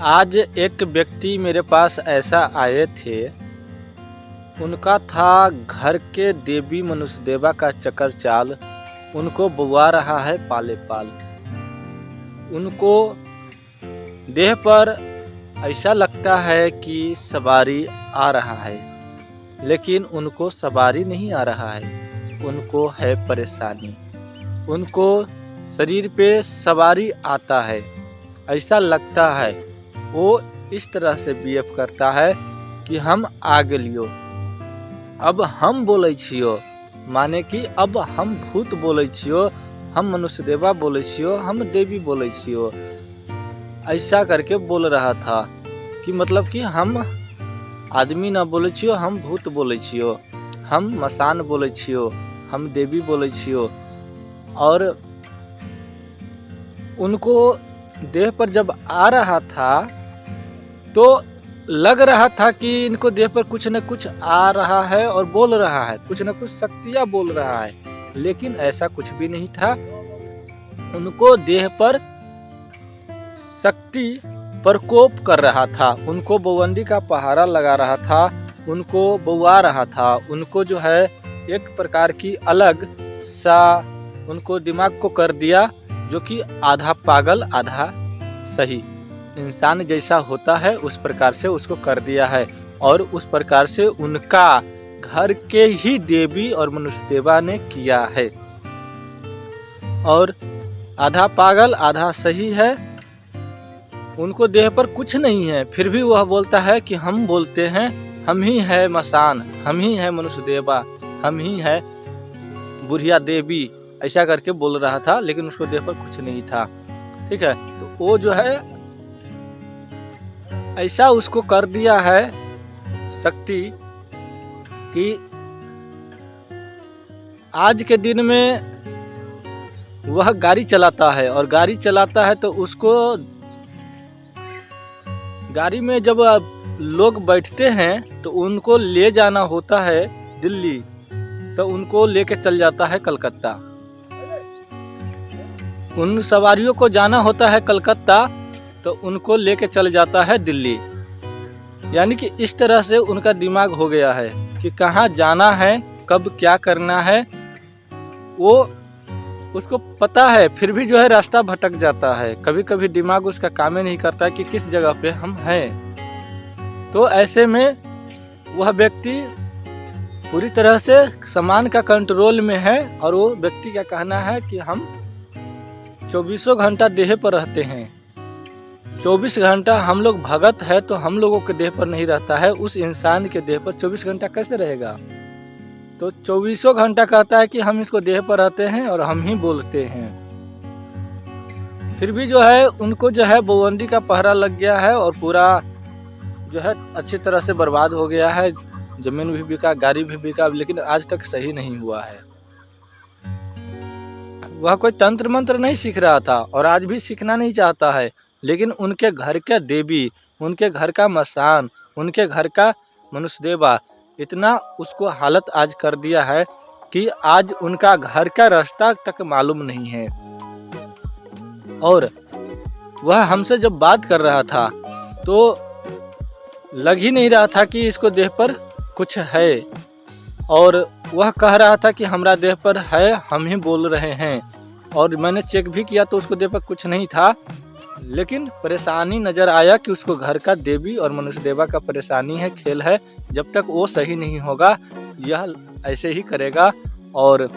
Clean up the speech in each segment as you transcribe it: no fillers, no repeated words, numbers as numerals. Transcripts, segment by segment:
आज एक व्यक्ति मेरे पास ऐसा आए थे। उनका था घर के देवी मनुष्य देवा का चक्कर चाल, उनको बुआ रहा है पाले पाल। उनको देह पर ऐसा लगता है कि सवारी आ रहा है, लेकिन उनको सवारी नहीं आ रहा है, उनको है परेशानी। उनको शरीर पे सवारी आता है, ऐसा लगता है। वो इस तरह से बिहेव करता है कि हम आ गेलियो, अब हम बोलै छियो, माने कि अब हम भूत बोलै छियो, हम मनुष्य देवा बोलै छियो, हम देवी बोलै छियो। ऐसा करके बोल रहा था कि मतलब कि हम आदमी ना बोलै छियो, हम भूत बोलै छियो, हम मसान बोलै छियो, हम देवी बोलै छियो। और उनको देह पर जब आ रहा था तो लग रहा था कि इनको देह पर कुछ न कुछ आ रहा है और बोल रहा है, कुछ न कुछ शक्तियाँ बोल रहा है, लेकिन ऐसा कुछ भी नहीं था। उनको देह पर शक्ति प्रकोप कर रहा था, उनको बवंडी का पहारा लगा रहा था, उनको बउआ रहा था, उनको जो है एक प्रकार की अलग सा उनको दिमाग को कर दिया, जो कि आधा पागल आधा सही इंसान जैसा होता है उस प्रकार से उसको कर दिया है। और उस प्रकार से उनका घर के ही देवी और मनुष्य देवा ने किया है। और आधा पागल आधा सही है, उनको देह पर कुछ नहीं है, फिर भी वह बोलता है कि हम बोलते हैं, हम ही है मसान, हम ही है मनुष्य देवा, हम ही है बुढ़िया देवी, ऐसा करके बोल रहा था, लेकिन उसको देह पर कुछ नहीं था। ठीक है, तो वो जो है ऐसा उसको कर दिया है शक्ति कि आज के दिन में वह गाड़ी चलाता है, और गाड़ी चलाता है तो उसको गाड़ी में जब लोग बैठते हैं तो उनको ले जाना होता है दिल्ली, तो उनको लेके चल जाता है कलकत्ता। उन सवारियों को जाना होता है कलकत्ता, तो उनको लेके चल जाता है दिल्ली। यानी कि इस तरह से उनका दिमाग हो गया है कि कहाँ जाना है, कब क्या करना है, वो उसको पता है, फिर भी जो है रास्ता भटक जाता है। कभी कभी दिमाग उसका काम ही नहीं करता कि किस जगह पे हम हैं। तो ऐसे में वह व्यक्ति पूरी तरह से सामान का कंट्रोल में है, और वो व्यक्ति का कहना है कि हम 24 घंटा देह पर रहते हैं। 24 घंटा हम लोग भगत है तो हम लोगों के देह पर नहीं रहता है, उस इंसान के देह पर 24 घंटा कैसे रहेगा। तो 24 घंटा कहता है कि हम इसको देह पर रहते हैं और हम ही बोलते हैं। फिर भी जो है उनको जो है बवंडी का पहरा लग गया है, और पूरा जो है अच्छी तरह से बर्बाद हो गया है। जमीन भी बिका, गाड़ी भी बिका, लेकिन आज तक सही नहीं हुआ है। वह कोई तंत्र मंत्र नहीं सीख रहा था और आज भी सीखना नहीं चाहता है, लेकिन उनके घर का देवी, उनके घर का मसान, उनके घर का मनुष्य देवा इतना उसको हालत आज कर दिया है कि आज उनका घर का रास्ता तक मालूम नहीं है। और वह हमसे जब बात कर रहा था तो लग ही नहीं रहा था कि इसको देह पर कुछ है, और वह कह रहा था कि हमारा देह पर है, हम ही बोल रहे हैं। और मैंने चेक भी किया तो उसको देह पर कुछ नहीं था, लेकिन परेशानी नज़र आया कि उसको घर का देवी और मनुष्य देवा का परेशानी है, खेल है। जब तक वो सही नहीं होगा यह ऐसे ही करेगा, और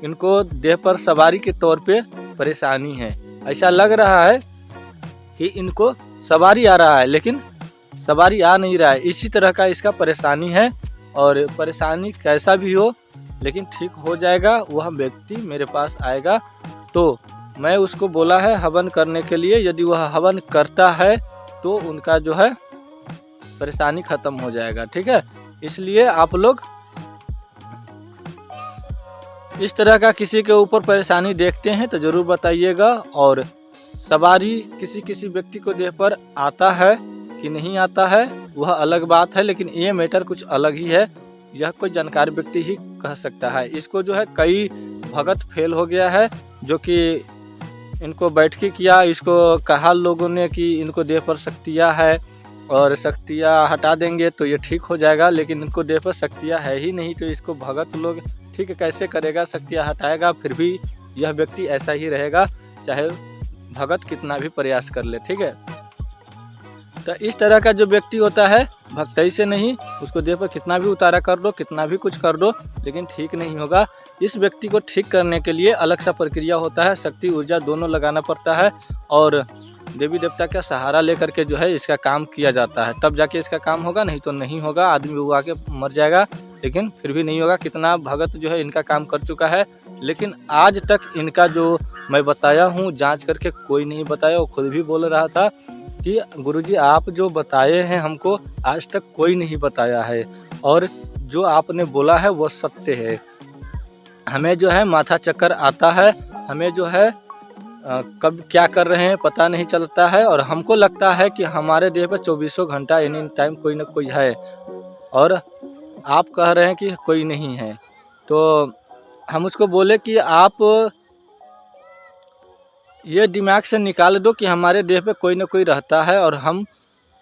इनको देह पर सवारी के तौर पे परेशानी है। ऐसा लग रहा है कि इनको सवारी आ रहा है, लेकिन सवारी आ नहीं रहा है। इसी तरह का इसका परेशानी है, और परेशानी कैसा भी हो लेकिन ठीक हो जाएगा। वह व्यक्ति मेरे पास आएगा तो मैं उसको बोला है हवन करने के लिए, यदि वह हवन करता है तो उनका जो है परेशानी खत्म हो जाएगा। ठीक है, इसलिए आप लोग इस तरह का किसी के ऊपर परेशानी देखते हैं तो ज़रूर बताइएगा। और सवारी किसी किसी व्यक्ति को देह पर आता है कि नहीं आता है वह अलग बात है, लेकिन ये मैटर कुछ अलग ही है। यह कोई जानकार व्यक्ति ही कह सकता है। इसको जो है कई भगत फेल हो गया है, जो कि इनको बैठकी किया, इसको कहा लोगों ने कि इनको देह पर शक्तियाँ है और शक्तियाँ हटा देंगे तो ये ठीक हो जाएगा, लेकिन इनको देह पर शक्तियाँ है ही नहीं, तो इसको भगत लोग ठीक कैसे करेगा, शक्तियाँ हटाएगा, फिर भी यह व्यक्ति ऐसा ही रहेगा चाहे भगत कितना भी प्रयास कर ले। ठीक है, तो इस तरह का जो व्यक्ति होता है भक्ति से नहीं, उसको देह पर कितना भी उतारा कर दो, कितना भी कुछ कर दो, लेकिन ठीक नहीं होगा। इस व्यक्ति को ठीक करने के लिए अलग सा प्रक्रिया होता है, शक्ति ऊर्जा दोनों लगाना पड़ता है और देवी देवता का सहारा लेकर के जो है इसका काम किया जाता है, तब जाके इसका काम होगा, नहीं तो नहीं होगा। आदमी वो आके मर जाएगा लेकिन फिर भी नहीं होगा। कितना भगत जो है इनका काम कर चुका है, लेकिन आज तक इनका जो मैं बताया हूँ जांच करके कोई नहीं बताया। वो खुद भी बोल रहा था कि गुरुजी आप जो बताए हैं हमको आज तक कोई नहीं बताया है, और जो आपने बोला है वो सत्य है। हमें जो है माथा चक्कर आता है, हमें जो है कब क्या कर रहे हैं पता नहीं चलता है, और हमको लगता है कि हमारे देह पर 24 घंटा एनी टाइम कोई ना कोई है, और आप कह रहे हैं कि कोई नहीं है। तो हम उसको बोले कि आप ये दिमाग से निकाल दो कि हमारे देह पे कोई ना कोई रहता है और हम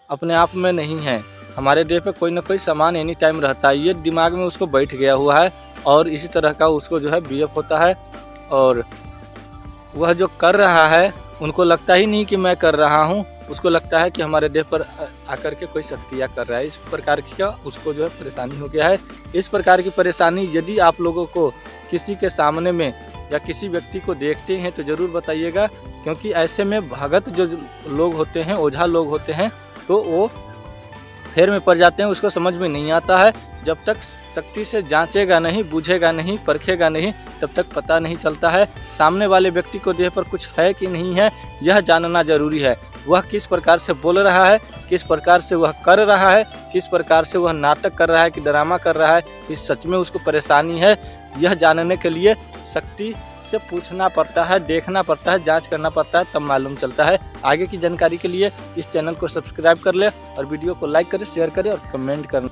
अपने आप में नहीं हैं, हमारे देह पे कोई ना कोई सामान एनी टाइम रहता है। ये दिमाग में उसको बैठ गया हुआ है और इसी तरह का उसको जो है बीएफ होता है, और वह जो कर रहा है उनको लगता ही नहीं कि मैं कर रहा हूँ, उसको लगता है कि हमारे देह पर आकर के कोई शक्तियाँ कर रहा है। इस प्रकार की का उसको जो है परेशानी हो गया है। इस प्रकार की परेशानी यदि आप लोगों को किसी के सामने में या किसी व्यक्ति को देखते हैं तो ज़रूर बताइएगा, क्योंकि ऐसे में भगत जो लोग होते हैं, ओझा लोग होते हैं, तो वो फेर में पड़ जाते हैं, उसको समझ में नहीं आता है। जब तक शक्ति से जांचेगा नहीं, बूझेगा नहीं, परखेगा नहीं, तब तक पता नहीं चलता है सामने वाले व्यक्ति को देह पर कुछ है कि नहीं है। यह जानना जरूरी है, वह किस प्रकार से बोल रहा है, किस प्रकार से वह कर रहा है, किस प्रकार से वह नाटक कर रहा है कि ड्रामा कर रहा है, कि सच में उसको परेशानी है। यह जानने के लिए शक्ति से पूछना पड़ता है, देखना पड़ता है, जांच करना पड़ता है, तब मालूम चलता है। आगे की जानकारी के लिए इस चैनल को सब्सक्राइब कर ले और वीडियो को लाइक करें, शेयर करें और कमेंट करें।